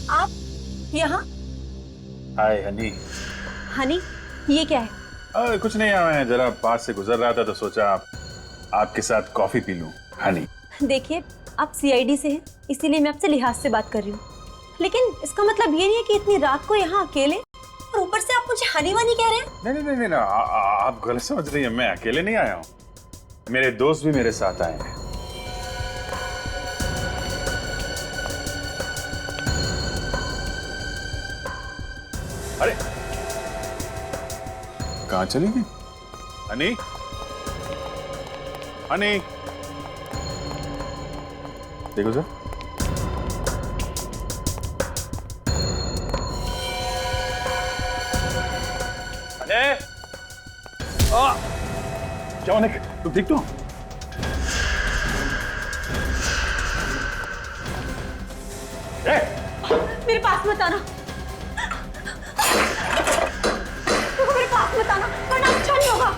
आप यहाँ? हाय हनी। हनी, ये क्या है? कुछ नहीं, मैं जरा पास से गुजर रहा था तो सोचा आपके साथ कॉफी पी लूं। हनी, देखिए, आप सीआईडी से हैं, इसीलिए मैं आपसे लिहाज से बात कर रही हूँ। लेकिन इसका मतलब ये नहीं है कि इतनी रात को यहाँ अकेले, और ऊपर से आप मुझे हनी वनी कह रहे हैं। नहीं नहीं नहीं नहीं, आप गलत समझ रही हैं। मैं अकेले नहीं आया हूँ, मेरे दोस्त भी मेरे साथ आए हैं। अरे कहाँ चली गई हनी? हनी, देखो सर। अरे क्या होने, तुम ठीक तो? मेरे पास मत आना, मेरे पास मत आना, वरना अच्छा नहीं होगा।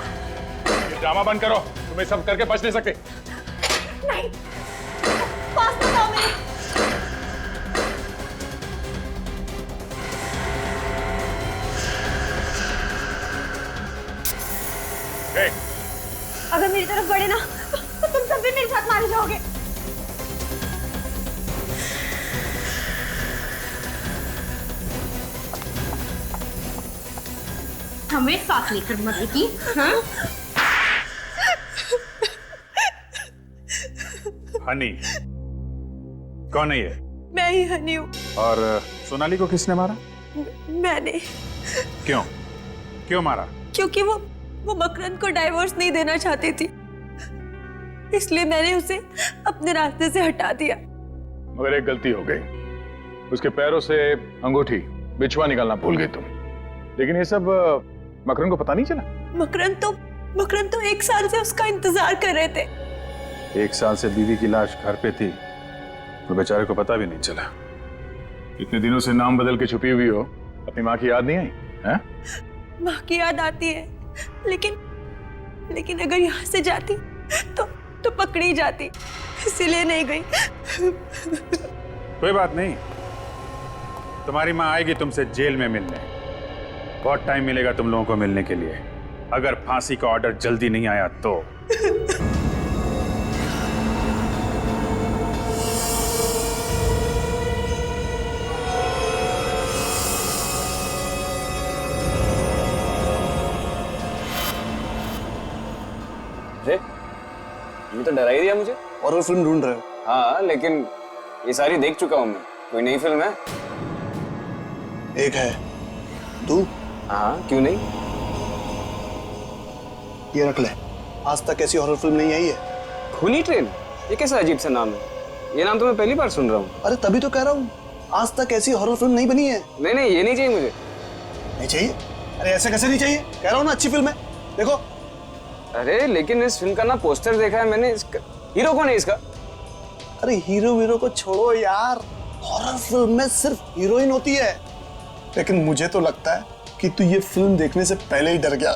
ये ड्रामा बंद करो, तुम्हें सब करके बच नहीं सकते। नहीं, पास मत आओ मेरे। अगर मेरी तरफ बढ़े ना तो तुम सब भी मेरे साथ मारे जाओगे। हमें साथ लेकर मरेगी, हाँ? हनी कौन है ये? मैं ही हनी हूँ। और सोनाली को किसने मारा? मैंने। क्यों क्यों मारा? क्योंकि वो मकरंद को डाइवोर्स नहीं देना चाहती थी, इसलिए मैंने उसे अपने रास्ते से हटा दिया। मगर एक गलती हो गई, उसके पैरों से अंगूठी बिछुआ निकालना भूल गई तुम। लेकिन ये सब मकरंद को पता नहीं चला? मकरंद तो 1 साल से उसका इंतजार कर रहे थे। 1 साल से बीवी की लाश घर पे थी, तो बेचारे को पता भी नहीं चला। इतने दिनों से नाम बदल के छुपी हुई हो, अपनी माँ की याद नहीं आई है? माँ की याद आती है, लेकिन अगर यहाँ से जाती तो पकड़ी जाती, इसीलिए नहीं गई। कोई बात नहीं, तुम्हारी माँ आएगी तुमसे जेल में मिलने। बहुत टाइम मिलेगा तुम लोगों को मिलने के लिए, अगर फांसी का ऑर्डर जल्दी नहीं आया तो। अरे ये तो डरा ही दिया मुझे। हॉरर फिल्म ढूंढ रहे हो? हाँ, लेकिन ये सारी देख चुका हूँ मैं। कोई नई फिल्म है? एक है, तू? हाँ, क्यों नहीं? ये रख ले, आज तक ऐसी हॉरर फिल्म नहीं आई है। खूनी ट्रेन? ये कैसा अजीब सा नाम है? ये नाम तो मैं पहली बार सुन रहा हूँ। अरे तभी तो कह रहा हूँ, आज तक ऐसी हॉरर फिल्म नहीं बनी है। नहीं नहीं, ये नहीं चाहिए मुझे। नहीं चाहिए? अरे ऐसे कैसे नहीं चाहिए? कह रहा हूँ ना, अच्छी फिल्म है, देखो। अरे लेकिन इस फिल्म का ना पोस्टर देखा है मैंने। इसका हीरो कौन है इसका? अरे हीरो को छोड़ो यार, हॉरर फिल्म में सिर्फ हीरोइन होती है। लेकिन मुझे तो लगता है कि तू ये फिल्म देखने से पहले ही डर गया।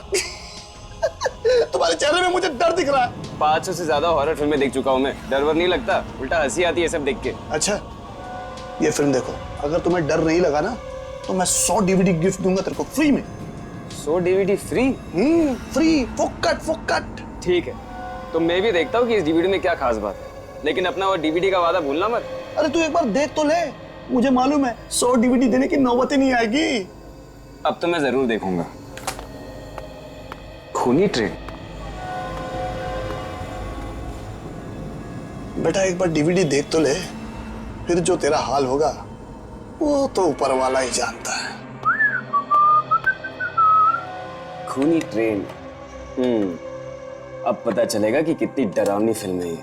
तुम्हारे चेहरे में मुझे डर दिख रहा है। 500 से ज्यादा हॉरर फिल्में देख चुका हूँ मैं। डर वर नहीं लगता, उल्टा हंसी आती है सब देख के। अच्छा, ये फिल्म देखो, अगर तुम्हें डर नहीं लगा ना तो मैं 100 DVD गिफ्ट दूंगा तेरे को फ्री में। 100 DVD फ्री? फ्री, फोकट। ठीक है, तो मैं भी देखता हूँ कि इस DVD में क्या खास बात है, लेकिन अपना वो DVD का वादा भूलना मत। अरे तू एक बार देख तो ले, मुझे मालूम है 100 DVD देने की नौबत ही नहीं आएगी। अब तो मैं जरूर देखूंगा। खूनी ट्रेन? बेटा एक बार DVD देख तो ले, फिर जो तेरा हाल होगा वो तो ऊपर वाला ही जानता है। खूनी ट्रेन? अब पता चलेगा कि कितनी डरावनी फिल्म है ये।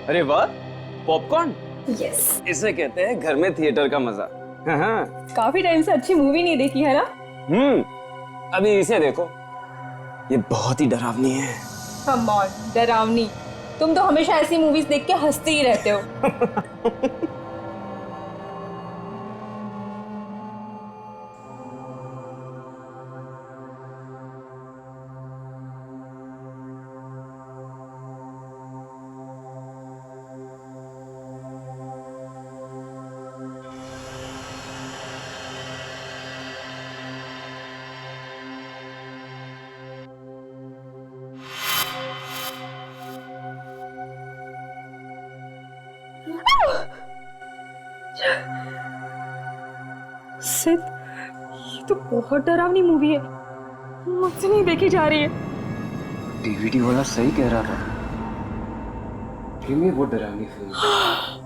अरे वाह, पॉपकॉर्न! यस, इसे कहते हैं घर में थिएटर का मजा। हाँ। काफी टाइम से अच्छी मूवी नहीं देखी है ना? अभी इसे देखो, ये बहुत ही डरावनी है। कम ऑन, डरावनी? तुम तो हमेशा ऐसी मूवीज देख के हंसते ही रहते हो। बहुत डरावनी मूवी है, मुझसे नहीं देखी जा रही है। डीवीडी वाला सही कह रहा था, फिल्म बहुत डरावनी फिल्म है।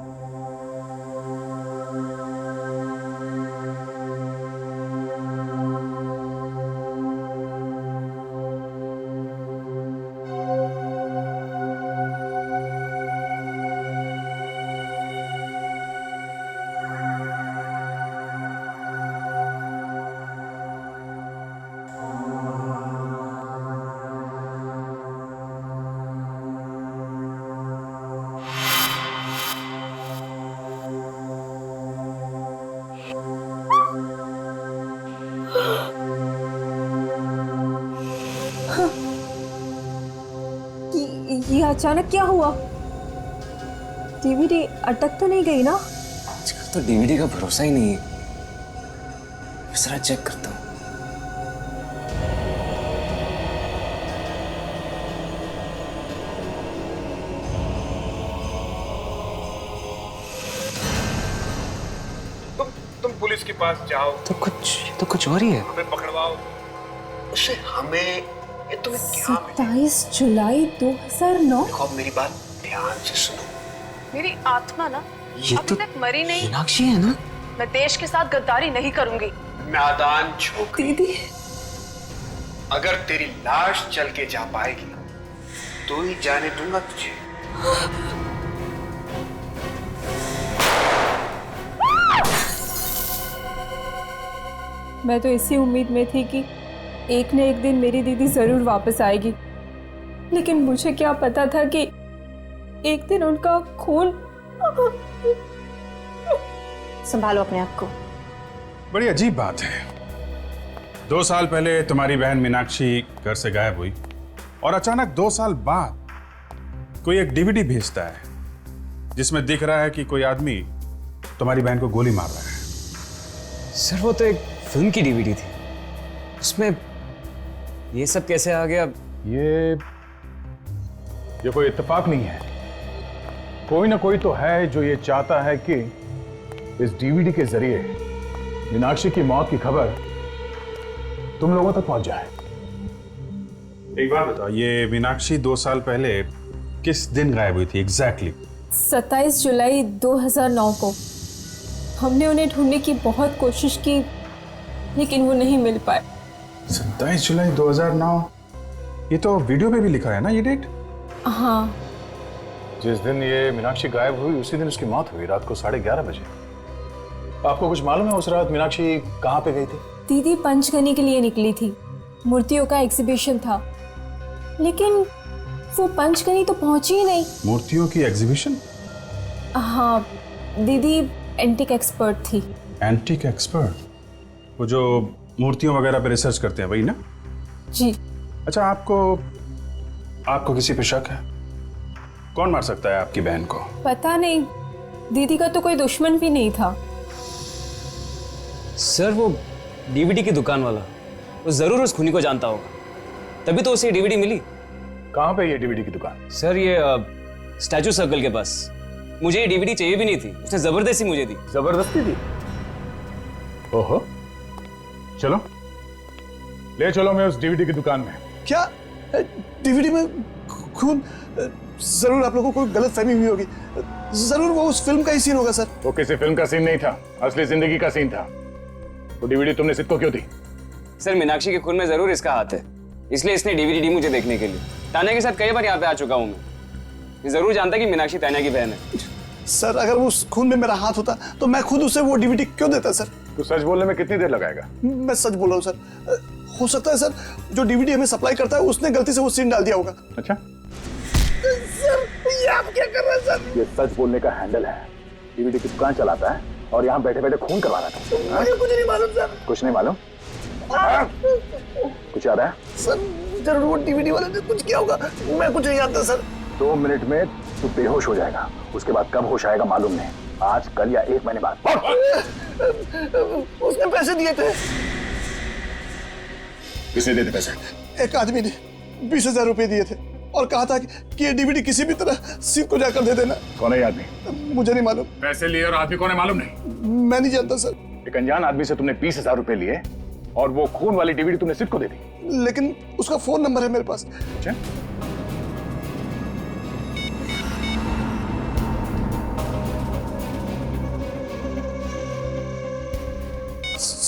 ये अचानक क्या हुआ? डीवीडी अटक तो नहीं गई ना? आजकल तो डीवीडी का भरोसा ही नहीं है। जरा चेक करता हूँ। तुम पुलिस के पास जाओ, तो कुछ और ही है। हमें पकड़वाओ। उसे हमें, ये तुम्हें क्या मिला? 27 जुलाई 2009। देखो, अब मेरी बात ध्यान से सुनो। मेरी आत्मा ना ये अभी तो तक मरी नहीं। मीनाक्षी है ना? मैं देश के साथ गद्दारी नहीं करूंगी। नादान छोकरी, दीदी, अगर तेरी लाश चल के जा पाएगी तो ही जाने दूंगा तुझे। मैं तो इसी उम्मीद में थी कि एक न एक दिन मेरी दीदी जरूर वापस आएगी, लेकिन मुझे क्या पता था कि एक दिन उनका खून। संभालो अपने आप को। बड़ी अजीब बात है, 2 साल पहले तुम्हारी बहन मीनाक्षी घर से गायब हुई और अचानक 2 साल बाद कोई एक डीवीडी भेजता है जिसमें दिख रहा है कि कोई आदमी तुम्हारी बहन को गोली मार रहा है। सर वो तो एक फिल्म की डीवीडी थी, उसमें ये सब कैसे आ गया? ये कोई इत्तेफाक नहीं है, कोई ना कोई तो है जो ये चाहता है कि इस डीवीडी के जरिए मीनाक्षी की मौत की खबर तुम लोगों तक पहुंच जाए। एक बात बताओ, ये मीनाक्षी 2 साल पहले किस दिन गायब हुई थी एग्जैक्टली? 27 जुलाई 2009 को। हमने उन्हें ढूंढने की बहुत कोशिश की, लेकिन वो नहीं मिल पाए। 27 जुलाई 2009, ये तो वीडियो पे भी लिखा है ना ये डेट? हाँ, जिस दिन ये मीनाक्षी गायब हुई उसी दिन उसकी मौत हुई, रात को 11:30 बजे। आपको कुछ मालूम है उस रात मीनाक्षी कहाँ पे गई थी? दीदी पंचगनी के लिए निकली थी, मूर्तियों का एग्जीबिशन था, लेकिन वो पंचगनी तो पहुंची ही नहीं। मूर्तियों की एग्जीबिशन? हाँ, दीदी एंटिक एक्सपर्ट थी। Antique expert? वो जो मूर्तियों वगैरह पे रिसर्च करते हैं, वही ना? जी। अच्छा, आपको किसी पे शक है? कौन मार सकता है आपकी बहन को? पता नहीं, दीदी का तो कोई दुश्मन भी नहीं था। सर वो डीवीडी की दुकान वाला, वो जरूर उस खूनी को जानता होगा, तभी तो उसे डीवीडी मिली। कहाँ पे ये डीवीडी की दुकान? सर ये स्टैचू सर्कल के पास। मुझे ये डीवीडी चाहिए भी नहीं थी, उसने जबरदस्ती मुझे दी। जबरदस्ती दी? ओहो, चलो ले चलो मैं उस डीवीडी की दुकान में। क्या डीवीडी में खून? जरूर आप लोगों को कोई गलतफहमी हुई होगी, जरूर वो उस फिल्म का ही सीन होगा सर। वो किसी फिल्म का सीन नहीं था, असली जिंदगी का सीन था। तो डीवीडी तुमने सिद्ध को क्यों दी? सर मीनाक्षी के खून में जरूर इसका हाथ है, इसलिए इसने डीवीडी दी मुझे देखने के लिए। तान्या के साथ कई बार यहाँ पे आ चुका हूँ मैं, ये जरूर जानता कि मीनाक्षी तान्या की बहन है। सर अगर वो उस खून में मेरा हाथ होता तो मैं खुद उसे वो डीवीडी क्यों देता सर? तो सच बोलने में कितनी देर लगाएगा? मैं सच बोल रहा हूँ सर। हो सकता है सर जो डीवीडी हमें सप्लाई करता है उसने गलती से वो सीन डाल दिया होगा। अच्छा सर ये आप क्या कर रहे हैं सर? ये सच बोलने का हैंडल है, डीवीडी की दुकान चलाता है और यहाँ बैठे बैठे खून करवा रहा था। मुझे कुछ नहीं मालूम सर। कुछ नहीं मालूम? कुछ याद है? सर जरूर वो डीवीडी वाले ने कुछ किया होगा, मैं कुछ नहीं जानता सर। 2 मिनट में तू बेहोश हो जाएगा, उसके बाद कब होश आएगा मालूम नहीं, आज कल या 1 महीने बाद। उसने पैसे दिए थे। किसने दिए थे पैसे? एक आदमी ने 20,000 रुपए दिए थे और कहा था कि ये डीवीडी किसी भी तरह सिद्ध को जाकर दे देना। कौन है ये आदमी? मुझे नहीं मालूम। पैसे लिए और आदमी कौन है मालूम नहीं? मैं नहीं जानता सर। एक अनजान आदमी से तुमने 20,000 रुपए लिए और वो खून वाली डीवीडी तुमने सिद्ध को दे दी। लेकिन उसका फोन नंबर है मेरे पास। अच्छा,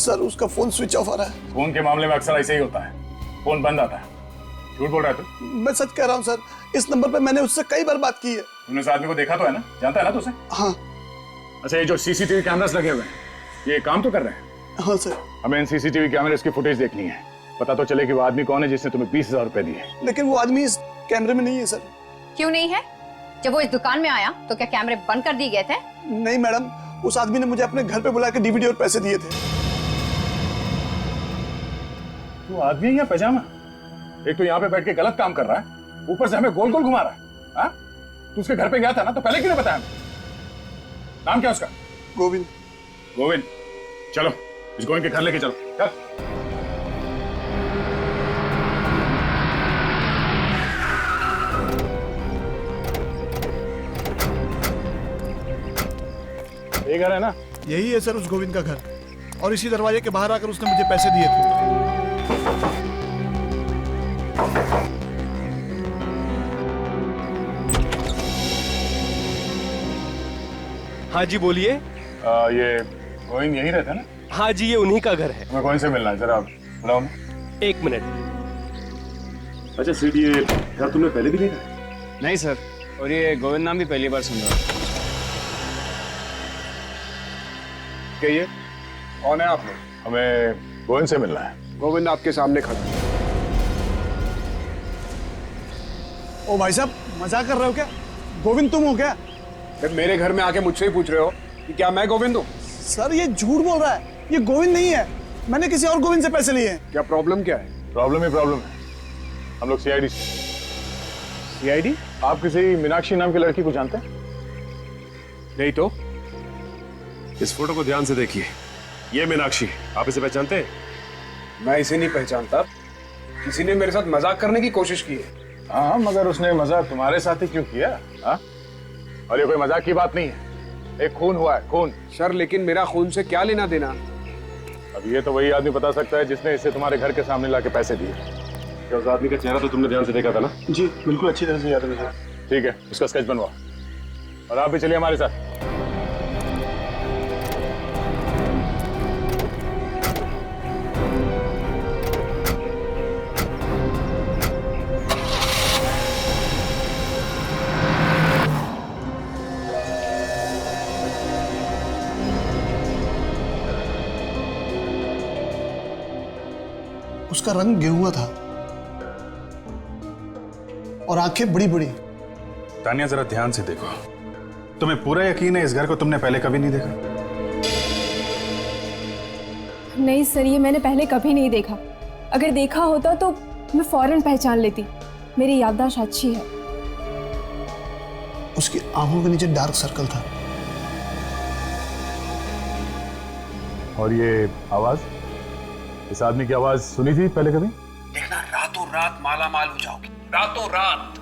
सर उसका फोन स्विच ऑफ आ रहा है। फोन के मामले में अक्सर ऐसे ही होता है, फोन बंद आता है। झूठ बोल रहा है तू? मैं सच कह रहा हूँ सर, इस नंबर पे मैंने उससे कई बार बात की है। तुमने उस आदमी को देखा तो है ना, जानता है ना तू उसे? हाँ अच्छा, ये जो सीसीटीवी कैमरास लगे हुए हैं, ये काम तो कर रहे हैं? हाँ सर। हमें इन सीसीटीवी कैमरेस की फुटेज देखनी है, पता तो चले कि वो आदमी कौन है जिसने तुम्हें 20,000 रुपए दिए। लेकिन वो आदमी इस कैमरे में नहीं है सर। क्यों नहीं है? जब वो इस दुकान में आया तो क्या कैमरे बंद कर दिए गए थे? नहीं मैडम, उस आदमी ने मुझे अपने घर पे बुला के डीवीडी और पैसे दिए थे। तू आदमी है या पैजामा? एक तो यहाँ पे बैठ के गलत काम कर रहा है, ऊपर से हमें गोल गोल घुमा रहा है। हाँ? तू उसके घर पे गया था ना, तो पहले क्यों नहीं बताया हमें? नाम क्या उसका? गोविंद। गोविंद, चलो इस गोविंद के घर लेके चलो। चल। ये घर है ना? यही है सर उस गोविंद का घर, और इसी दरवाजे के बाहर आकर उसने मुझे पैसे दिए थे। हाँ जी बोलिए। ये गोविंद यही रहता है ना? हाँ जी, ये उन्हीं का घर है। तुम्हें कौन से मिलना है, जरा बुलाओ। 1 मिनट। अच्छा सीट, ये घर तुमने पहले भी देखा है? नहीं सर, और ये गोविंद नाम भी पहली बार सुन रहा हूँ। कहिए, कौन है आप लोग? हमें गोविंद से मिलना है। गोविंद आपके सामने खड़ा है। ओ भाई साहब, मजाक कर रहे हो क्या? गोविंद तुम हो क्या? फिर मेरे घर में आके मुझसे ही पूछ रहे हो कि क्या मैं गोविंद हूँ? सर ये झूठ बोल रहा है, ये गोविंद नहीं है। मैंने किसी और गोविंद से पैसे लिए हैं। क्या प्रॉब्लम क्या है? प्रॉब्लम ही प्रॉब्लम है। हम लोग सीआईडी। सीआईडी? आप किसी मीनाक्षी नाम की लड़की को जानते हैं? नहीं तो। इस फोटो को ध्यान से देखिए, ये मीनाक्षी, आप इसे पहचानते हैं? मैं इसे नहीं पहचानता। किसी ने मेरे साथ मजाक करने की कोशिश की है। हाँ, मगर उसने मजाक तुम्हारे साथ ही क्यों किया? हाँ? और ये कोई मजाक की बात नहीं है, एक खून हुआ है, खून। सर लेकिन मेरा खून से क्या लेना देना? अब ये तो वही आदमी बता सकता है जिसने इसे तुम्हारे घर के सामने लाके पैसे दिए। क्या उस आदमी का चेहरा तो तुमने ध्यान से देखा था ना? जी बिल्कुल, अच्छी तरह से याद है मुझे। ठीक है, उसका स्केच बनवाओ और आप भी चलिए हमारे साथ। उसका रंग गेहुआ था और आंखें बड़ी बड़ी। तानिया जरा ध्यान से देखो, तुम्हें पूरा यकीन है इस घर को तुमने पहले कभी नहीं देखा? नहीं सर, ये मैंने पहले कभी नहीं देखा। अगर देखा होता तो मैं फौरन पहचान लेती। मेरी याददाश्त अच्छी है। उसकी आंखों के नीचे डार्क सर्कल था। और ये आवाज, इस आदमी की आवाज सुनी थी पहले कभी? देखना रातों रात माला माल हो जाओगी, रातों रात।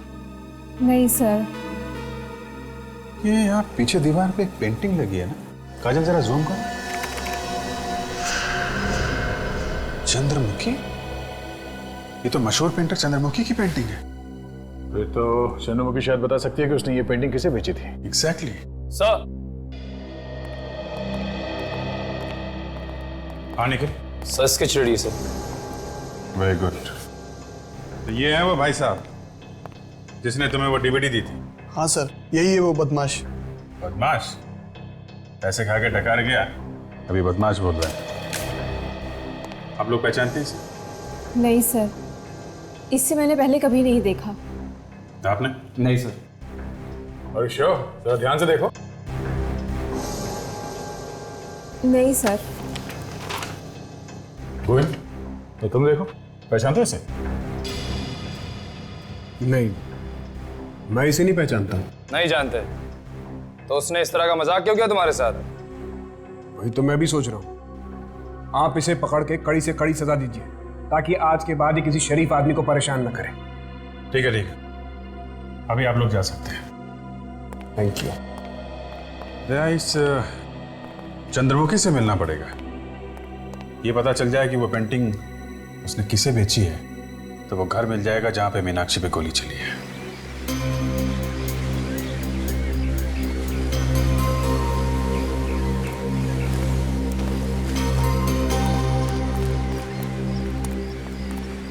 नहीं सर। ये यहाँ पीछे दीवार पे एक पेंटिंग लगी है ना, काजल जरा जूम करो। चंद्रमुखी? ये तो मशहूर पेंटर चंद्रमुखी की पेंटिंग है। ये तो चंद्रमुखी शायद बता सकती है कि उसने ये पेंटिंग किसे बेची थी। एग्जैक्टली। सर। आने के sir sketch ready sir. Very good. तो ये है वो भाई साहब जिसने तुम्हें वो डीवीडी दी थी? हाँ सर, यही है वो बदमाश। बदमाश? पैसे खा के डकार गया, अभी बदमाश बोल रहा है। आप लोग पहचानते हैं इसे? नहीं सर, इससे मैंने पहले कभी नहीं देखा। आपने? नहीं सर। और श्योर, जरा ध्यान से देखो। नहीं सर। गोविंद, तो तुम देखो, पहचानते हो इसे? नहीं, मैं इसे नहीं पहचानता। नहीं जानते तो उसने इस तरह का मजाक क्यों किया तुम्हारे साथ? वही तो मैं भी सोच रहा हूँ। आप इसे पकड़ के कड़ी से कड़ी सजा दीजिए ताकि आज के बाद ये किसी शरीफ आदमी को परेशान न करे। ठीक है ठीक है, अभी आप लोग जा सकते हैं। Thank you. दया, इस चंद्रमुखी से मिलना पड़ेगा। ये पता चल जाए कि वो पेंटिंग उसने किसे बेची है तो वो घर मिल जाएगा जहां पे मीनाक्षी पे गोली चली है।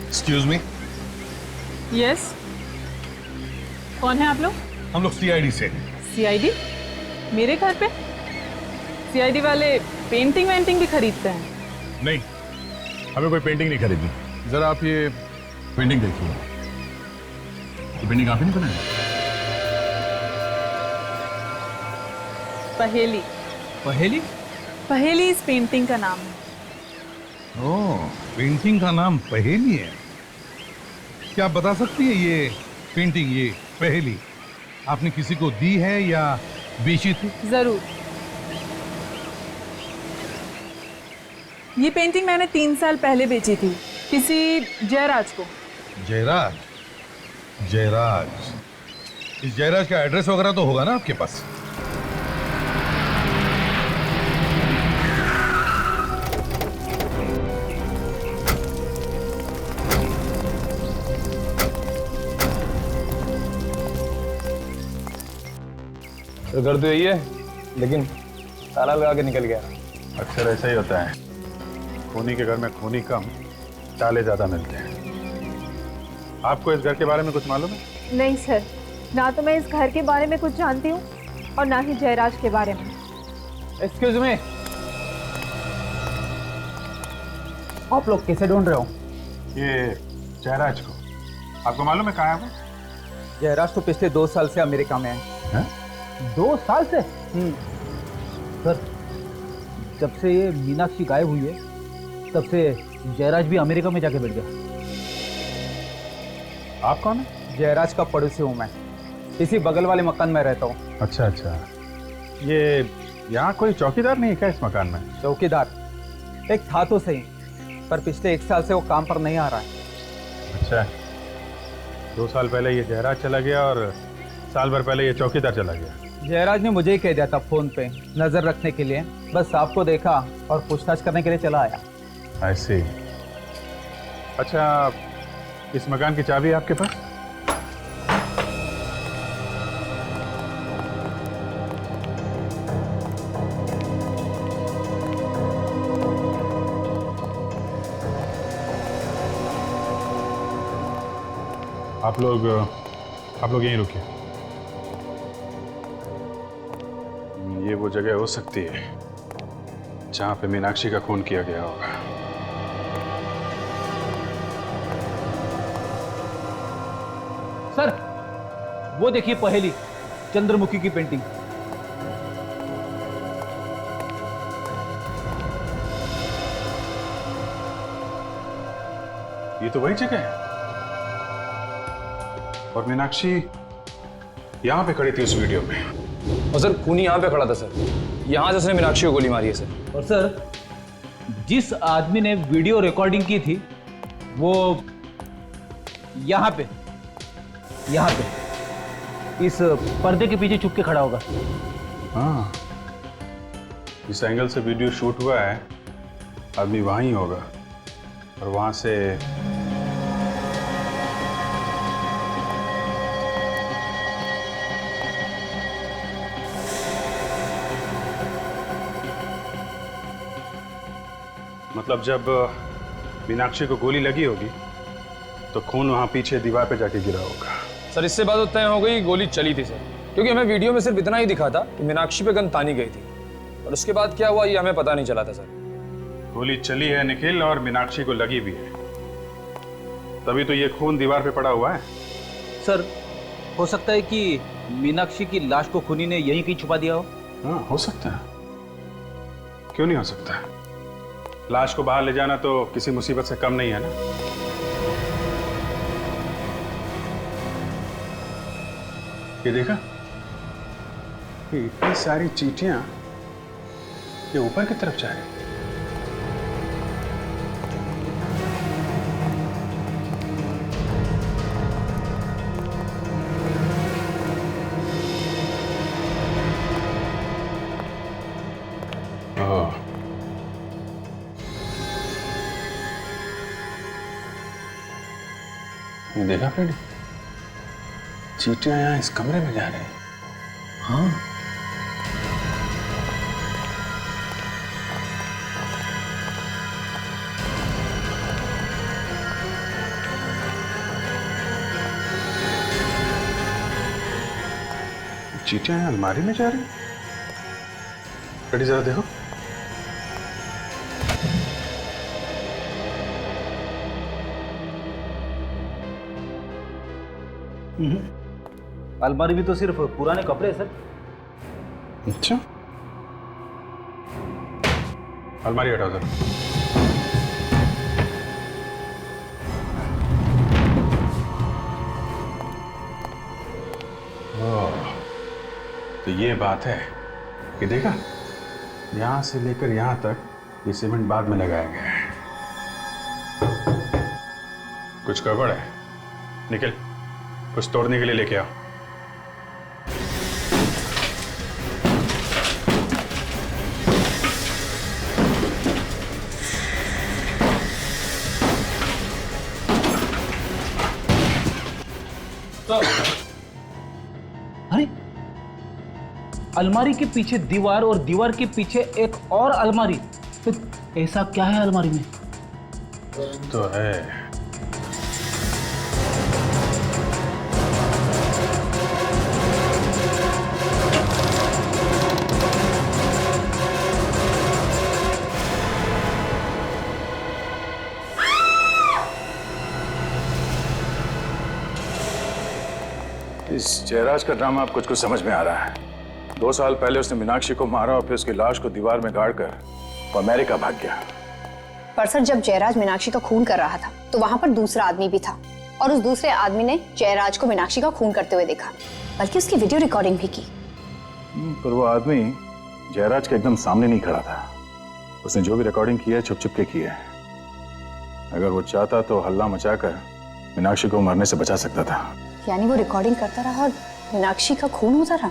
एक्सक्यूज मी, यस, कौन है आप लोग? हम लोग सीआईडी से। सीआईडी? मेरे घर पे? सीआईडी वाले पेंटिंग वेंटिंग भी खरीदते हैं? नहीं, हमें कोई पेंटिंग नहीं खरीदनी। जरा आप ये पेंटिंग देखिए। ये पेंटिंग आपने नहीं बनाई? पहेली। पहेली? पहेली इस पेंटिंग का नाम है। ओह, पेंटिंग का नाम पहेली है। क्या आप बता सकती है ये पेंटिंग, ये पहेली आपने किसी को दी है या बेची थी? जरूर। ये पेंटिंग मैंने 3 साल पहले बेची थी किसी जयराज को। जयराज? जयराज, इस जयराज का एड्रेस वगैरह तो होगा ना आपके पास? तो घर तो यही है, लेकिन ताला लगा के निकल गया। अक्सर ऐसा ही होता है, खूनी के घर में खूनी कम, ताले ज्यादा मिलते हैं। आपको इस घर के बारे में कुछ मालूम है? नहीं सर, ना तो मैं इस घर के बारे में कुछ जानती हूँ और ना ही जयराज के बारे में। एक्सक्यूज मी, आप लोग कैसे ढूंढ रहे हो? ये जयराज को आपको मालूम है कहाँ है वो? जयराज तो पिछले 2 साल से अमेरिका में है। 2 साल से? सर, जब से ये मीनाक्षी गायब हुई है तब से जयराज भी अमेरिका में जाके बैठ गया। आप कौन है? जयराज का पड़ोसी हूँ मैं, इसी बगल वाले मकान में रहता हूँ। अच्छा अच्छा, ये यहाँ कोई चौकीदार नहीं है क्या इस मकान में? चौकीदार एक था तो सही, पर पिछले 1 साल से वो काम पर नहीं आ रहा है। अच्छा, 2 साल पहले ये जयराज चला गया और साल भर पहले ये चौकीदार चला गया। जयराज ने मुझे ही कह दिया था फोन पे नजर रखने के लिए, बस आपको देखा और पूछताछ करने के लिए चला आया। ऐसे। अच्छा, इस मकान की चाबी है आपके पास? आप लोग यहीं रुकिए। ये वो जगह हो सकती है जहां पे मीनाक्षी का खून किया गया होगा। सर, वो देखिए पहेली, चंद्रमुखी की पेंटिंग। ये तो वही जगह है और मीनाक्षी यहां पे खड़ी थी उस वीडियो में। और सर, खूनी यहाँ पे खड़ा था सर, यहाँ से उसने मीनाक्षी को गोली मारी है सर। और सर, जिस आदमी ने वीडियो रिकॉर्डिंग की थी वो यहाँ पे इस पर्दे के पीछे छुप के खड़ा होगा। हाँ, इस एंगल से वीडियो शूट हुआ है, आदमी वहां ही होगा और वहां से मतलब जब मीनाक्षी को गोली लगी होगी तो खून वहां पीछे दीवार पे जाके गिरा होगा। सर, इससे बात तो तय हो गई गोली चली थी सर, क्योंकि हमें वीडियो में सिर्फ इतना ही दिखा था कि मीनाक्षी पे गन तानी गई थी और उसके बाद क्या हुआ ये हमें पता नहीं चला था सर। गोली चली है निखिल और मीनाक्षी को लगी भी है, तभी तो ये खून दीवार पे पड़ा हुआ है। सर, हो सकता है कि मीनाक्षी की लाश को खूनी ने यहीं कहीं छुपा दिया हो। हाँ, हो सकता है, क्यों नहीं हो सकता। लाश को बाहर ले जाना तो किसी मुसीबत से कम नहीं है ना। ये देखा, ये इतनी सारी चींटियां ये ऊपर की तरफ जा रही हैं। ये देखा फ्रेडी, चींटियां यहाँ इस कमरे में जा रही हैं। हाँ, चींटियां यहाँ अलमारी में जा रही हैं। फ्रेडी जरा देखो। अलमारी भी तो सिर्फ पुराने कपड़े हैं सर। अच्छा, अलमारी हटाओ जरा। ओह, तो ये बात है कि देखा, यहां से लेकर यहां तक ये सीमेंट बाद में लगाया गया है। कुछ गड़बड़ है, निकल, कुछ तोड़ने के लिए लेके आओ। अरे अलमारी के पीछे दीवार और दीवार के पीछे एक और अलमारी, तो ऐसा क्या है अलमारी में? तो है, इस जयराज का ड्रामा अब कुछ कुछ समझ में आ रहा है। 2 साल पहले उसने मीनाक्षी को मारा और फिर उसकी लाश को दीवार में गाड़कर वो अमेरिका भाग गया। पर सर, जब जयराज मीनाक्षी का खून कर रहा था तो वहां पर दूसरा आदमी भी था और उस दूसरे आदमी ने जयराज को मीनाक्षी का खून करते हुए देखा, बल्कि उसकी वीडियो रिकॉर्डिंग भी की। पर वो आदमी जयराज के एकदम सामने नहीं खड़ा था। उसने जो भी रिकॉर्डिंग की है छुप छुप के की है। अगर वो चाहता तो हल्ला मचाकर मीनाक्षी को मरने से बचा सकता था। यानी वो रिकॉर्डिंग करता रहा और मीनाक्षी का खून होता रहा।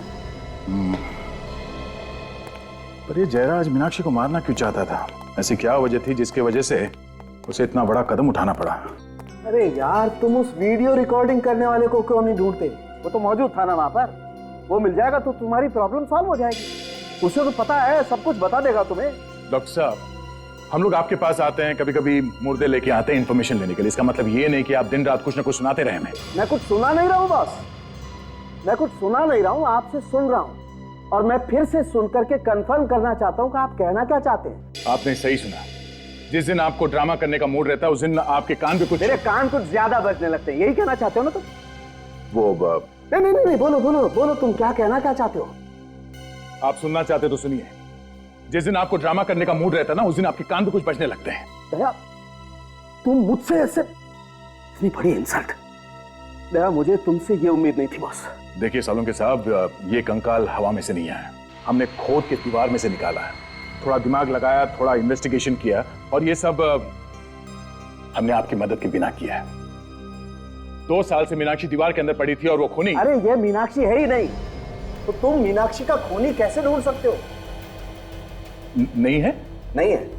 पर ये जयराज मीनाक्षी को मारना क्यों चाहता था? ऐसी क्या वजह थी जिसकी वजह से उसे इतना बड़ा कदम उठाना पड़ा? अरे यार, तुम उस वीडियो रिकॉर्डिंग करने वाले को क्यों नहीं ढूंढते? वो तो मौजूद था ना वहां पर। वो मिल जाएगा तो तुम्हारी प्रॉब्लम सॉल्व हो जाएगी। उसे तो पता है, सब कुछ बता देगा तुम्हें। डॉक्टर साहब, हम लोग आपके पास आते हैं, कभी कभी मुर्दे लेके आते हैं इन्फॉर्मेशन लेने के लिए। इसका मतलब ये नहीं कि आप दिन रात कुछ ना कुछ सुनाते रहे हमें। मैं कुछ सुना नहीं रहा हूँ बॉस, मैं कुछ सुना नहीं रहा हूँ, आपसे सुन रहा हूँ। और मैं फिर से सुन करके कंफर्म करना चाहता हूँ कि आप कहना क्या चाहते हैं। आपने सही सुना। जिस दिन आपको ड्रामा करने का मूड रहता है उस दिन आपके कान पे कुछ, मेरे कान कुछ ज्यादा बजने लगते हैं, यही कहना चाहते हो ना तुम? वो नहीं, बोलो बोलो बोलो, तुम क्या कहना क्या चाहते हो? आप सुनना चाहते तो सुनिए। जिस दिन आपको ड्रामा करने का मूड रहता है ना, उस दिन आपके कान पे कुछ बजने लगते हैं। दया, तुम मुझसे ऐसे, इतनी बड़ी इंसल्ट। दया, मुझे तुमसे ये उम्मीद नहीं थी बॉस। देखिए सालुंके साहब, ये कंकाल हवा में से नहीं आया। हमने खोद के दीवार में से निकाला है। थोड़ा दिमाग लगाया, थोड़ा इन्वेस्टिगेशन किया, और ये सब हमने आपकी मदद के बिना किया है। 2 साल से मीनाक्षी दीवार के अंदर पड़ी थी और वो खूनी। अरे ये मीनाक्षी है ही नहीं, तो तुम मीनाक्षी का खूनी कैसे ढूंढ सकते हो? नहीं है? नहीं है।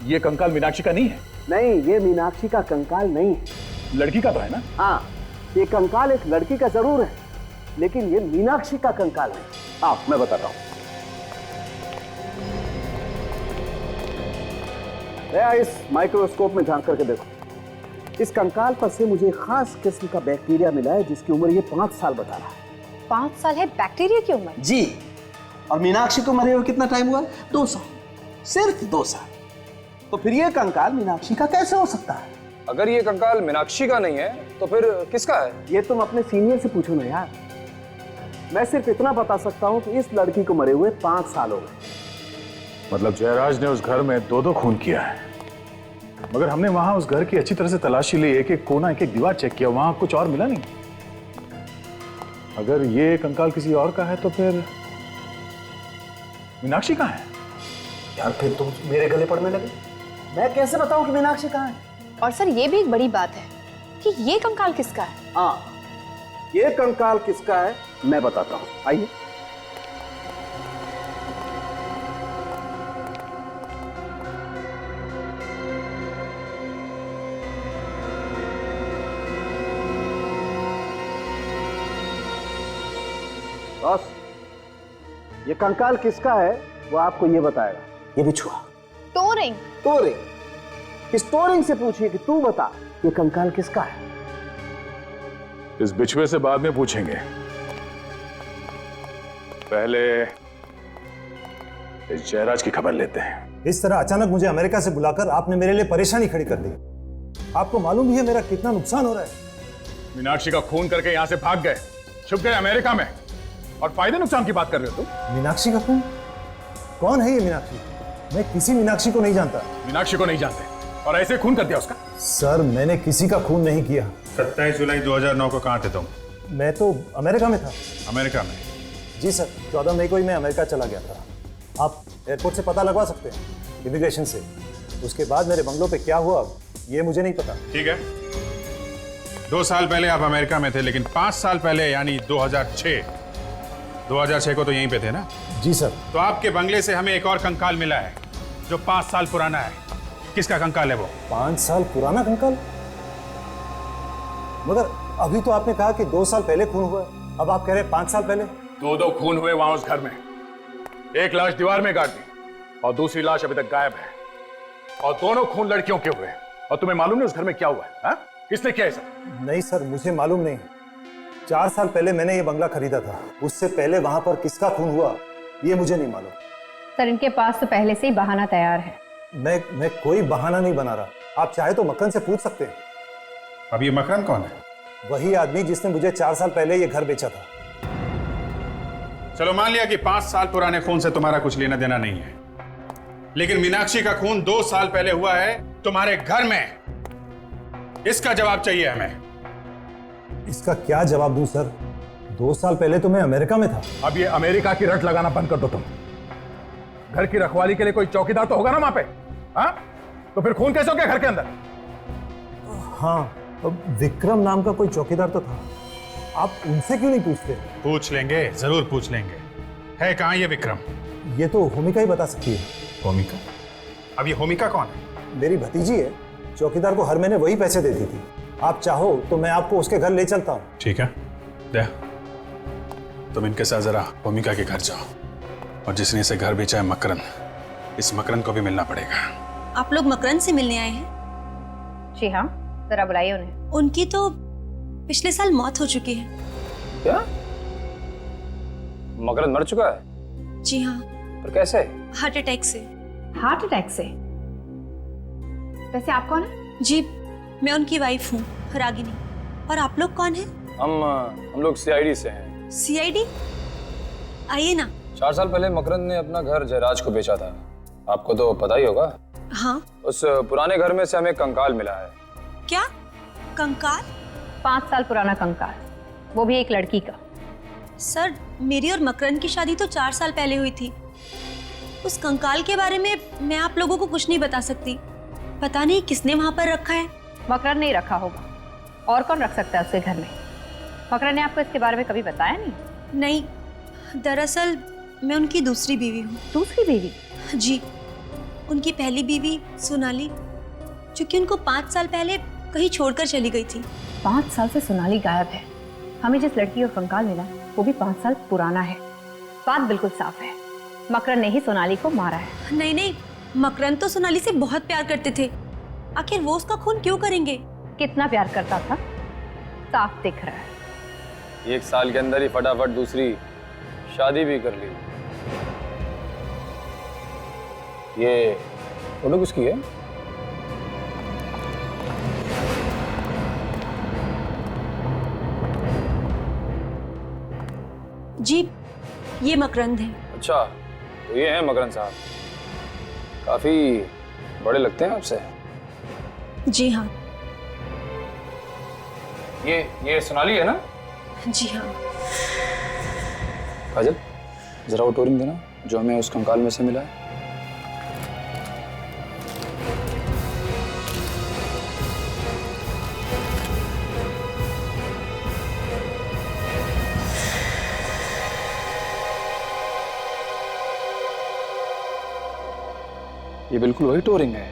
ये कंकाल मीनाक्षी का नहीं है? नहीं, ये मीनाक्षी का कंकाल नहीं है। लड़की का तो है ना? हाँ, ये कंकाल एक लड़की का जरूर है, लेकिन ये मीनाक्षी का कंकाल नहीं। आप, मैं बताता हूं। इस माइक्रोस्कोप में झांक करके देखो। इस कंकाल पर से मुझे खास किस्म का बैक्टीरिया मिला है जिसकी उम्र ये 5 साल बता रहा है। 5 साल है बैक्टीरिया की उम्र? जी। और मीनाक्षी को मरे हुए कितना टाइम हुआ? 2 साल, सिर्फ 2 साल। तो फिर ये कंकाल मीनाक्षी का कैसे हो सकता है? अगर ये कंकाल मीनाक्षी का नहीं है तो फिर किसका है? ये तुम अपने सीनियर से पूछो ना यार। मैं सिर्फ इतना बता सकता हूँ कि इस लड़की को मरे हुए 5 साल हो गए। मतलब जयराज ने उस घर में 2-2 खून किया है। मगर हमने वहां उस घर की अच्छी तरह से तलाशी ली, एक एक कोना, एक एक दीवार चेक किया, वहां कुछ और मिला नहीं। अगर ये कंकाल किसी और का है तो फिर मीनाक्षी कहाँ है? यार फिर तुम मेरे गले पड़ने लगे। मैं कैसे बताऊं कि मीनाक्षी कहाँ है? और सर, ये भी एक बड़ी बात है कि ये कंकाल किसका है। हाँ, ये कंकाल किसका है मैं बताता हूँ, आइए। बॉस, ये कंकाल किसका है वो आपको ये बताएगा। ये बिछुआ टोरिंग। टोरिंग, इस टोरिंग से पूछिए कि तू बता ये कंकाल किसका है। इस बिछुए से बाद में पूछेंगे, पहले इस जयराज की खबर लेते हैं। इस तरह अचानक मुझे अमेरिका से बुलाकर आपने मेरे लिए परेशानी खड़ी कर दी। आपको मालूम ही है मेरा कितना नुकसान हो रहा है। मीनाक्षी का खून करके यहां से भाग गए, छुप गए अमेरिका में, और फायदे नुकसान की बात कर रहे हो तुम। मीनाक्षी का खून? कौन है ये मीनाक्षी? मैं किसी मीनाक्षी को नहीं जानता। मीनाक्षी को नहीं जानते और ऐसे खून कर दिया उसका? सर, मैंने किसी का खून नहीं किया। 27 जुलाई 2009 को कहां थे तुम? मैं तो अमेरिका में था। अमेरिका में? जी सर, 14 मई को ही मैं अमेरिका चला गया था। आप एयरपोर्ट से पता लगवा सकते हैं, इमिग्रेशन से। उसके बाद मेरे बंगलों पे क्या हुआ ये मुझे नहीं पता। ठीक है, 2 साल पहले आप अमेरिका में थे, लेकिन 5 साल पहले यानी 2006 को तो यहीं पे थे ना? जी सर। तो आपके बंगले से हमें एक और कंकाल मिला है जो 5 साल पुराना है। किसका कंकाल है वो? 5 साल पुराना कंकाल? मगर अभी तो आपने कहा कि 2 साल पहले खून हुआ है, अब आप कह रहे हैं 5 साल पहले। 2 खून हुए वहां उस घर में। एक लाश दीवार में गाड़ दी और दूसरी लाश अभी तक गायब है, और दोनों खून लड़कियों के हुए। और तुम्हें मालूम नहीं उस घर में क्या हुआ है? हा? किसने किया ऐसा? नहीं सर, मुझे मालूम नहीं। 4 साल पहले मैंने ये बंगला खरीदा था, उससे पहले वहां पर किसका खून हुआ ये मुझे नहीं मालूम। सर, इनके पास तो पहले से ही बहाना तैयार है। मैं कोई बहाना नहीं बना रहा। आप चाहे तो मकरन से पूछ सकते हैं। अब ये मकरन कौन है? वही आदमी जिसने मुझे 4 साल पहले ये घर बेचा था। चलो मान लिया कि 5 साल पुराने खून से तुम्हारा कुछ लेना देना नहीं है, लेकिन मीनाक्षी का खून 2 साल पहले हुआ है तुम्हारे घर में। इसका जवाब चाहिए हमें। इसका क्या जवाब दूं सर? 2 साल पहले तो मैं अमेरिका में था। अब ये अमेरिका की रट लगाना बंद कर दो तुम। घर की रखवाली के लिए कोई चौकीदार तो होगा ना वहां पे? हाँ? तो फिर खून कैसे हो गया घर के अंदर? हाँ, विक्रम नाम का कोई चौकीदार तो था। आप उनसे क्यों नहीं पूछते? पूछ लेंगे, जरूर पूछ लेंगे। है कहां ये विक्रम? ये तो होमिका ही बता सकती है। होमिका? अब ये होमिका कौन है? मेरी भतीजी है। चौकीदार को हर महीने वही पैसे देती थी। आप चाहो तो मैं आपको उसके घर ले चलता हूँ। ठीक है, दे। तुम इनके साथ जरा होमिका के घर जाओ, और जिसने इसे घर बेचा है मकरन, इस मकरन को भी मिलना पड़ेगा। आप लोग मकरन से मिलने आए हैं? जी हाँ, जरा बुलाइए उन्हें। उनकी तो पिछले साल मौत हो चुकी है। क्या? मकरन मर चुका है? जी हाँ। पर कैसे? हार्ट अटैक से। हार्ट अटैक से? वैसे आप कौन है? जी, मैं उनकी वाइफ हूँ, रागिनी। और आप लोग कौन हैं? हम लोग सीआईडी से हैं। सीआईडी? आइए ना। 4 साल पहले मकरन ने अपना घर जयराज को बेचा था, आपको तो पता ही होगा। हाँ। उस पुराने घर में से हमें कंकाल मिला है। क्या कंकाल? 5 साल पुराना कंकाल, वो भी एक लड़की का। सर, मेरी और मकरन की शादी तो 4 साल पहले हुई थी। उस कंकाल के बारे में मैं आप लोगों को कुछ नहीं बता सकती। पता नहीं किसने वहां पर रखा है। मकरन नहीं रखा होगा, और कौन रख सकता है उसके घर में? मकरन ने आपको इसके बारे में कभी बताया नहीं? नहीं, दरअसल मैं उनकी दूसरी बीवी हूँ। दूसरी बीवी? जी, उनकी पहली बीवी सोनाली, जो कि उनको 5 साल पहले कहीं छोड़कर चली गई थी। 5 साल से सोनाली गायब है। हमें जिस लड़की का कंकाल मिला वो भी 5 साल पुराना है। बात बिल्कुल साफ है, मकरन ने ही सोनाली को मारा है। नहीं नहीं, मकरन तो सोनाली से बहुत प्यार करते थे। आखिर वो उसका खून क्यों करेंगे? कितना प्यार करता था साफ दिख रहा है। 1 साल के अंदर ही फटाफट दूसरी शादी भी कर ली। ये फोटो किसकी है? जी, ये मकरंद है। अच्छा, तो ये हैं मकरन साहब। काफी बड़े लगते हैं आपसे। जी हाँ। ये सोनाली है ना? जी हाँ। काजल, जरा वो टोरिंग देना जो हमें उस कंकाल में से मिला है। ये बिल्कुल वही टोरिंग है।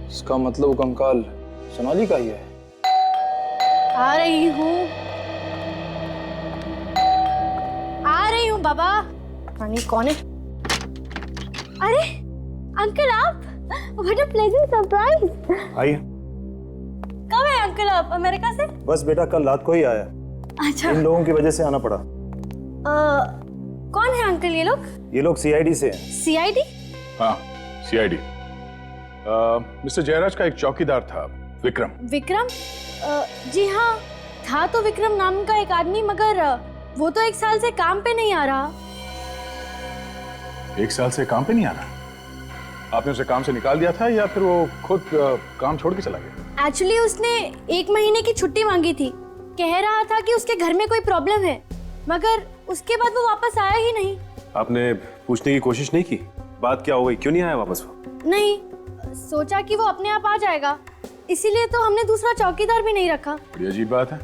इसका मतलब वो कंकाल सोनाली का ही है। आ रही हूँ। बाबा, रानी कौन है? अरे अंकल आप, व्हाट अ प्लेजेंट सरप्राइज। आइए। कब है अंकल आप अमेरिका से? बस बेटा कल रात को ही आया। अच्छा। इन लोगों की वजह से आना पड़ा। कौन है अंकल ये लोग? ये लोग सीआईडी से हैं। सीआईडी? हाँ, सीआईडी। मिस्टर जयराज का एक चौकीदार था, विक्रम। विक्रम? जी हाँ, था तो विक्रम नाम का एक आदमी, मगर वो तो 1 साल से काम पे नहीं आ रहा। 1 साल से काम पे नहीं आ रहा? आपने उसे काम से निकाल दिया था या फिर वो खुद काम छोड़ के चला गया? एक्चुअली उसने 1 महीने की छुट्टी मांगी थी। कह रहा था कि उसके घर में कोई प्रॉब्लम है, मगर उसके बाद वो वापस आया ही नहीं। आपने पूछने की कोशिश नहीं की बात क्या हो गई, क्यों नहीं आया वापस वो? नहीं, सोचा कि वो अपने आप आ जाएगा, इसीलिए तो हमने दूसरा चौकीदार भी नहीं रखा। बड़ी अजीब बात है,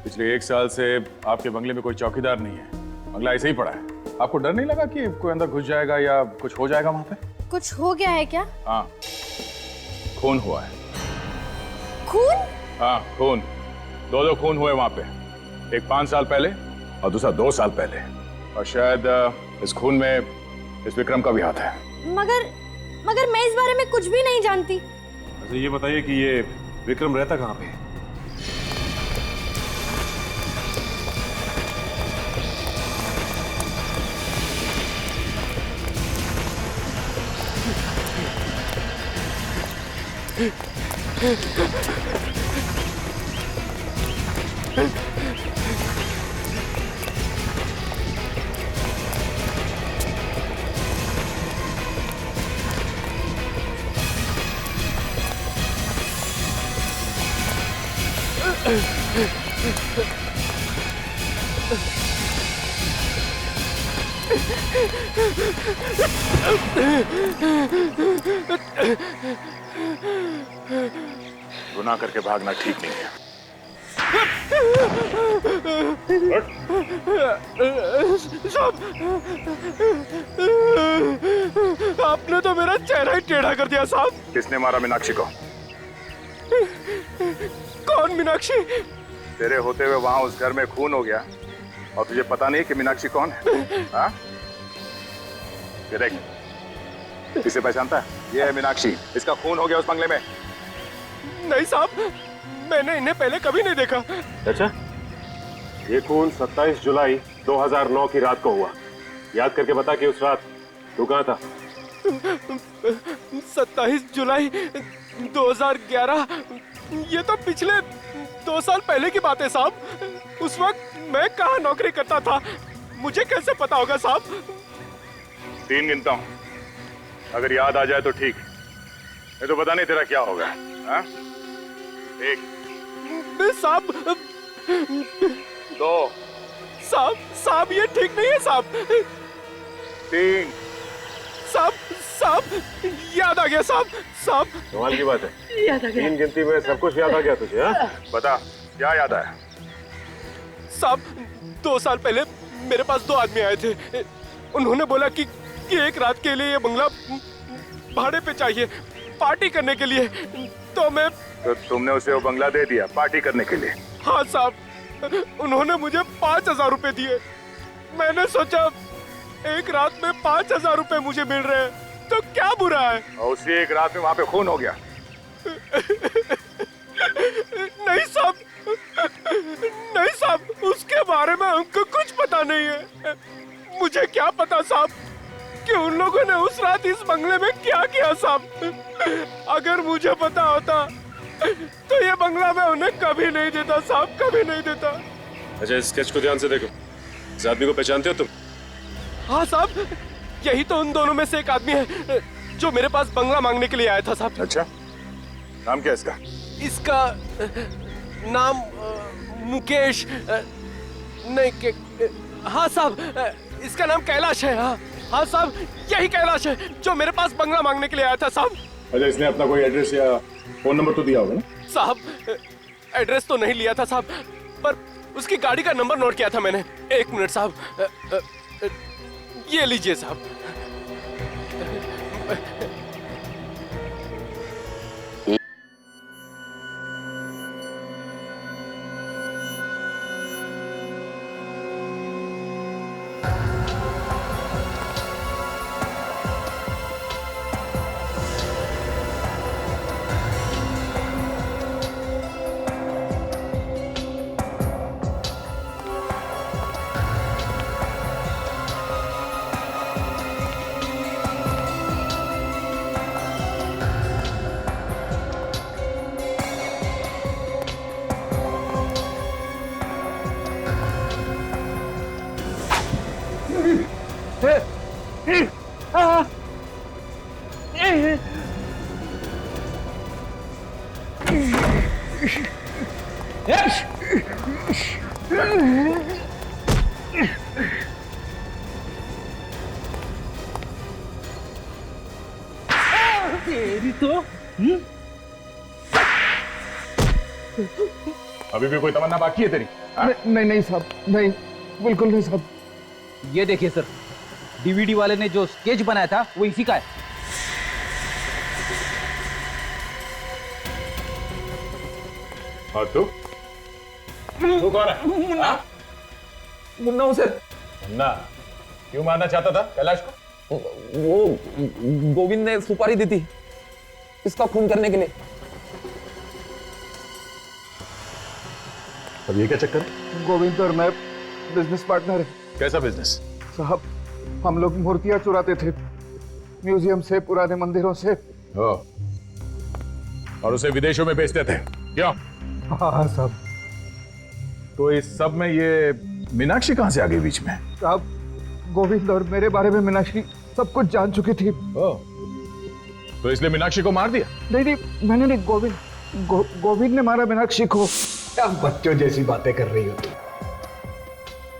पिछले 1 साल से आपके बंगले में कोई चौकीदार नहीं है, बंगला ऐसे ही पड़ा है। आपको डर नहीं लगा कि कोई अंदर घुस जाएगा या कुछ हो जाएगा वहां पे? कुछ हो गया है क्या? हाँ, खून हुआ है। खून? हाँ, खून। 2 खून हुए वहां पे, एक 5 साल पहले और दूसरा 2 साल पहले, और शायद इस खून में इस विक्रम का भी हाथ है। मगर मैं इस बारे में कुछ भी नहीं जानती। अच्छा ये बताइए कि ये विक्रम रहता कहाँ पे है? गुनाह करके भागना ठीक नहीं है। आपने तो मेरा चेहरा ही टेढ़ा कर दिया साहब। किसने मारा मीनाक्षी को? कौन मीनाक्षी? तेरे होते हुए वहां उस घर में खून हो गया और तुझे पता नहीं कि मीनाक्षी कौन है? हाँ? ये देख, किसे पहचानता है? ये है मीनाक्षी, इसका खून हो गया उस बंगले में। नहीं साहब, मैंने इन्हें पहले कभी नहीं देखा। अच्छा, ये खून 27 जुलाई 2009 की रात को हुआ। याद करके बता कि उस रात तू कहाँ था? 27 जुलाई 2011, ये तो पिछले 2 साल पहले की बात है साहब। उस वक्त मैं कहाँ नौकरी करता था, मुझे कैसे पता होगा साहब? 3 गिनता हूँ, अगर याद आ जाए तो ठीक, नहीं तो पता नहीं तेरा क्या होगा। हाँ? 1 साहब, 2 साहब ये ठीक नहीं है साहब। 3 साहब याद आ गया साहब। कमाल की बात है, याद आ गया। 3 गिनती में सब कुछ याद आ गया तुझे? हाँ? बता क्या याद आया? साहब 2 साल पहले मेरे पास 2 आदमी आए थे। उन्होंने बोला कि एक रात के लिए ये बंगला भाड़े पे चाहिए, पार्टी करने के लिए। तो तुमने उसे वो बंगला दे दिया पार्टी करने के लिए? हाँ साहब, उन्होंने मुझे 5000 रुपए दिए। मैंने सोचा एक रात में 5000 रुपए मुझे मिल रहे हैं तो क्या बुरा है। और उसी एक रात में वहां पे खून हो गया? नहीं साहब, उसके बारे में हमको कुछ पता नहीं है। मुझे क्या पता साहब कि उन लोगों ने उस रात इस बंगले में क्या किया साहब। अगर मुझे पता होता तो ये बंगला मैं उन्हें कभी नहीं देता साहब, कभी नहीं देता। अच्छा, इस स्केच को ध्यान से देखो, इस आदमी को पहचानते हो तुम? हाँ साहब, यही तो उन दोनों में से एक आदमी है जो मेरे पास बंगला मांगने के लिए आया था साहब। अच्छा, नाम क्या है इसका? इसका नाम मुकेश नहीं, हाँ साहब, इसका नाम कैलाश है। हाँ साहब, यही कैलाश है जो मेरे पास बंगला मांगने के लिए आया था साहब। अच्छा, इसने अपना कोई एड्रेस या फोन नंबर तो दिया होगा ना? साहब एड्रेस तो नहीं लिया था साहब, पर उसकी गाड़ी का नंबर नोट किया था मैंने। 1 मिनट साहब, ये लीजिए साहब। तेरी तो अभी भी कोई तमन्ना बाकी है तेरी? नहीं नहीं साहब, नहीं, बिल्कुल नहीं साहब। ये देखिए सर, डीवीडी वाले ने जो स्केच बनाया था वो इसी का है। और तू कौन है? मुन्ना हूं सर। मुन्ना क्यों मारना चाहता था कैलाश को? वो गोविंद ने सुपारी दी थी इसका खून करने के लिए। अब ये क्या चक्कर है? गोविंद और मैं बिजनेस पार्टनर है। कैसा बिजनेस? साहब, हम लोग मूर्तियां चुराते थे म्यूजियम से, पुराने मंदिरों से। और उसे विदेशों में बेचते थे क्यों? हाँ साहब। तो इस सब में ये मीनाक्षी कहां से आ गई बीच में? साहब, गोविंद और मेरे बारे में मीनाक्षी सब कुछ जान चुकी थी। तो इसलिए मीनाक्षी को मार दिया? नहीं नहीं, मैंने नहीं, गोविंद ने मारा मीनाक्षी को। क्या बच्चों जैसी बातें कर रही हो तुम?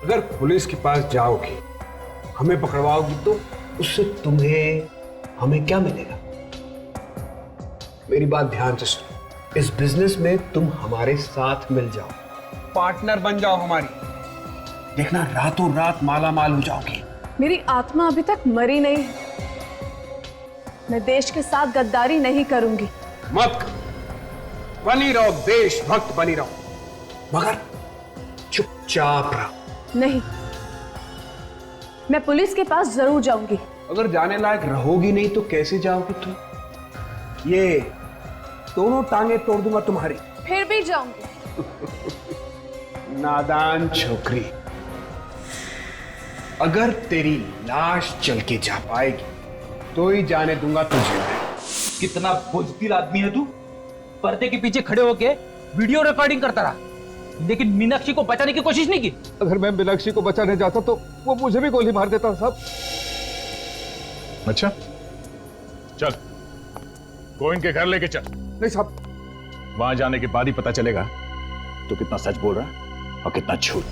अगर पुलिस के पास जाओगी, हमें पकड़वाओगी, तो उससे तुम्हें हमें क्या मिलेगा? मेरी बात ध्यान से सुनो। इस बिजनेस में तुम हमारे साथ मिल जाओ, पार्टनर बन जाओ हमारी, देखना रातों रात माला माल हो जाओगी। मेरी आत्मा अभी तक मरी नहीं है। मैं देश के साथ गद्दारी नहीं करूंगी। मत करो, बनी रहो, देशभक्त बनी रहो, मगर चुपचाप रहो। नहीं, मैं पुलिस के पास जरूर जाऊंगी। अगर जाने लायक रहोगी नहीं तो कैसे जाओगी तुम? ये दोनों टांगे तोड़ दूंगा तुम्हारी। फिर भी जाऊंगी। नादान छोकरी, अगर तेरी लाश चल के जा पाएगी तो ही जाने दूंगा तुझे। कितना बुज़दिल आदमी है तू। पर्दे के पीछे खड़े होके वीडियो रिकॉर्डिंग करता रहा, लेकिन मीनाक्षी को बचाने की कोशिश नहीं की। अगर मैं मीनाक्षी को बचाने जाता तो वो मुझे भी गोली मार देता साहब। अच्छा चल, गोविंद के घर लेके चल। नहीं साहब, वहां जाने के बाद ही पता चलेगा तो कितना सच बोल रहा है और कितना झूठ।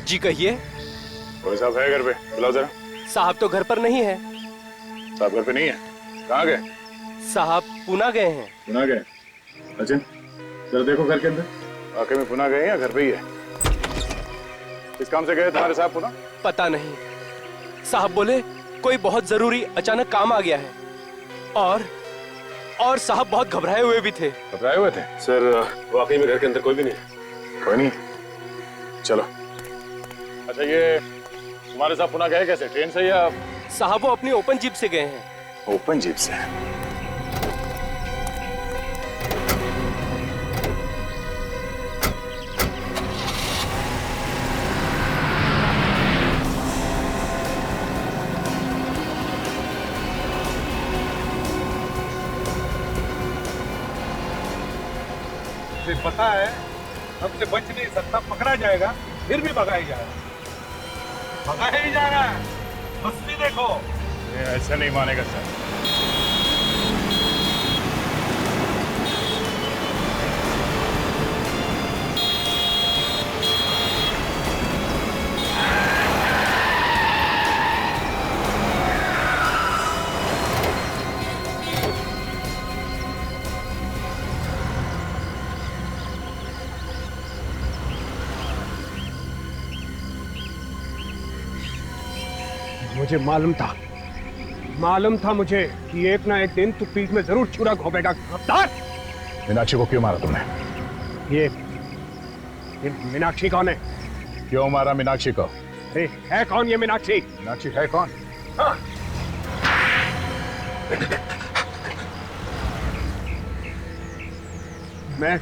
जी कहिए। कोई साहब है घर पे? बुलाओ जरा। साहब तो घर पर नहीं है। साहब घर पे नहीं है? कहाँ गए? साहब पुणे गए हैं। पुणे गए? अच्छा, जरा देखो घर के अंदर, वाकई में पुणे गए या घर पे ही है? किस काम से गए तुम्हारे साहब पुणे? पता नहीं, साहब बोले कोई बहुत जरूरी अचानक काम आ गया है, और साहब बहुत घबराए हुए भी थे। घबराए हुए थे? सर वाकई में घर के अंदर कोई भी नहीं है। कोई नहीं? चलो। अच्छा, ये तुम्हारे साहब पुणे गए कैसे, ट्रेन से या? साहब वो अपनी ओपन जीप से गए हैं। ओपन जीप से? पता है हमसे बच नहीं सकता, पकड़ा जाएगा, फिर भी भगाया जाएगा, भगाया ही जा रहा है। मस्ती देखो। ये ऐसा नहीं मानेगा सर। मुझे मालूम था मुझे कि एक ना एक दिन तू पीठ में जरूर छुरा घोंपेगा। गद्दार! मीनाक्षी को क्यों मारा तुमने? ये मीनाक्षी कौन है? क्यों मारा मीनाक्षी को? अरे है कौन ये मीनाक्षी? मीनाक्षी है कौन? हाँ। मैं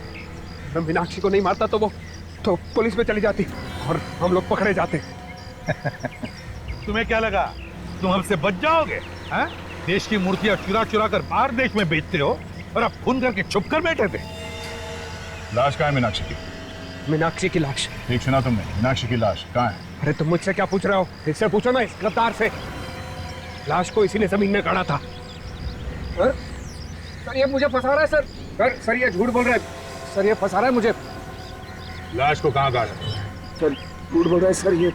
मीनाक्षी को नहीं मारता तो पुलिस में चली जाती और हम लोग पकड़े जाते। तुम्हें क्या लगा तुम हमसे बच जाओगे? हाँ? देश की मूर्तियां चुरा चुरा कर बाहर देश में बेचते हो और अब खून करके छुप कर बैठे थे। लाश कहाँ है मीनाक्षी की? मीनाक्षी की लाश। ठीक सुना तुमने, मीनाक्षी की लाश कहाँ है? अरे तुम मुझसे क्या पूछ रहे हो? इससे पूछो ना, इस गिरफ्तार से। लाश को इसी ने जमीन में गाड़ा था। सर ये मुझे फंसा रहा है सर। सर ये झूठ बोल रहा है। सर ये फंसा रहा है मुझे। लाश को कहाँ गाड़ा? सर झूठ बोल रहा है सर ये।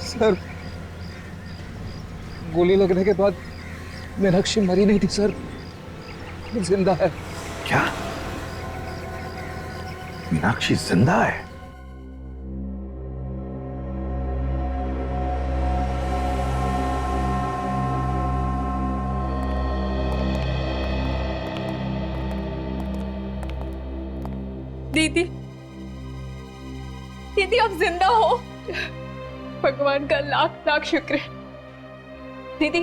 सर गोली लगने के बाद मीनाक्षी मरी नहीं थी सर, जिंदा है। क्या? मीनाक्षी जिंदा है? दीदी, दीदी आप जिंदा हो। भगवान का लाख लाख शुक्र है। दीदी,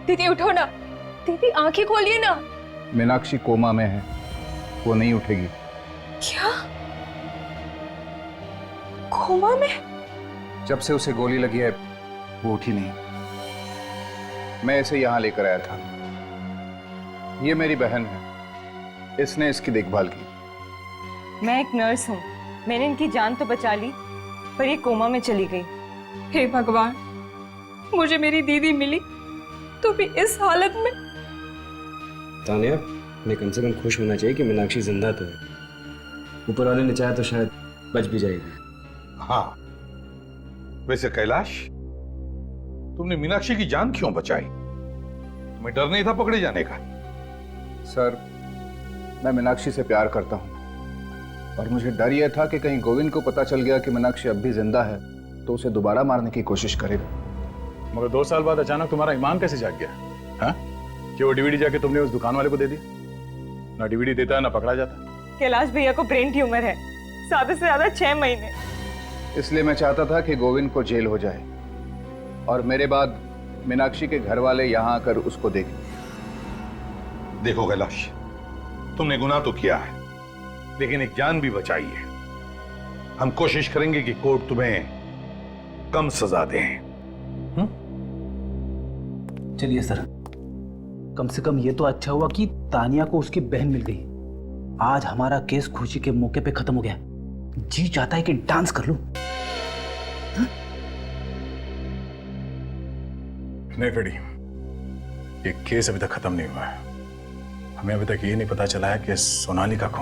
दीदी उठो ना। दीदी आंखें खोलिए ना। मीनाक्षी कोमा में है, वो नहीं उठेगी। क्या? कोमा में? जब से उसे गोली लगी है वो उठी नहीं। मैं इसे यहां लेकर आया था। ये मेरी बहन है, इसने इसकी देखभाल की। मैं एक नर्स हूँ, मैंने इनकी जान तो बचा ली, पर ये कोमा में चली गई। हे भगवान, मुझे मेरी दीदी मिली तो भी इस हालत में। तान्या, मैं कम से कम खुश होना चाहिए कि मीनाक्षी जिंदा तो है। ऊपर वाले ने चाहा तो शायद बच भी जाएगी। हाँ, वैसे कैलाश, तुमने मीनाक्षी की जान क्यों बचाई? तुम्हें डर नहीं था पकड़े जाने का? सर, मैं मीनाक्षी से प्यार करता हूं और मुझे डर यह था कि कहीं गोविंद को पता चल गया कि मीनाक्षी अब भी जिंदा है तो उसे दोबारा मारने की कोशिश करेगा। मगर 2 साल बाद अचानक तुम्हारा ईमान कैसे जाग गया? हाँ? कि वो डीवीडी जाके तुमने उस दुकान वाले को दे दिया? ना डीवीडी देता है ना पकड़ा जाता। कैलाश भैया को ब्रेन ट्यूमर है, ज्यादा से ज्यादा 6 महीने। इसलिए मैं चाहता था कि गोविंद को जेल हो जाए और मेरे बाद मीनाक्षी के घर वाले यहां आकर उसको देखें। देखो कैलाश, तुमने गुनाह तो किया है, लेकिन एक जान भी बचाई है। हम कोशिश करेंगे कि कोर्ट तुम्हें कम सजा दे। चलिए सर, कम से कम ये तो अच्छा हुआ कि तानिया को उसकी बहन मिल गई। आज हमारा केस खुशी के मौके पे खत्म हो गया। जी चाहता है कि डांस कर लूं। नहीं फेडी, ये केस अभी तक खत्म नहीं हुआ है। हमें अभी तक ये नहीं पता चला है कि सोनाली का खून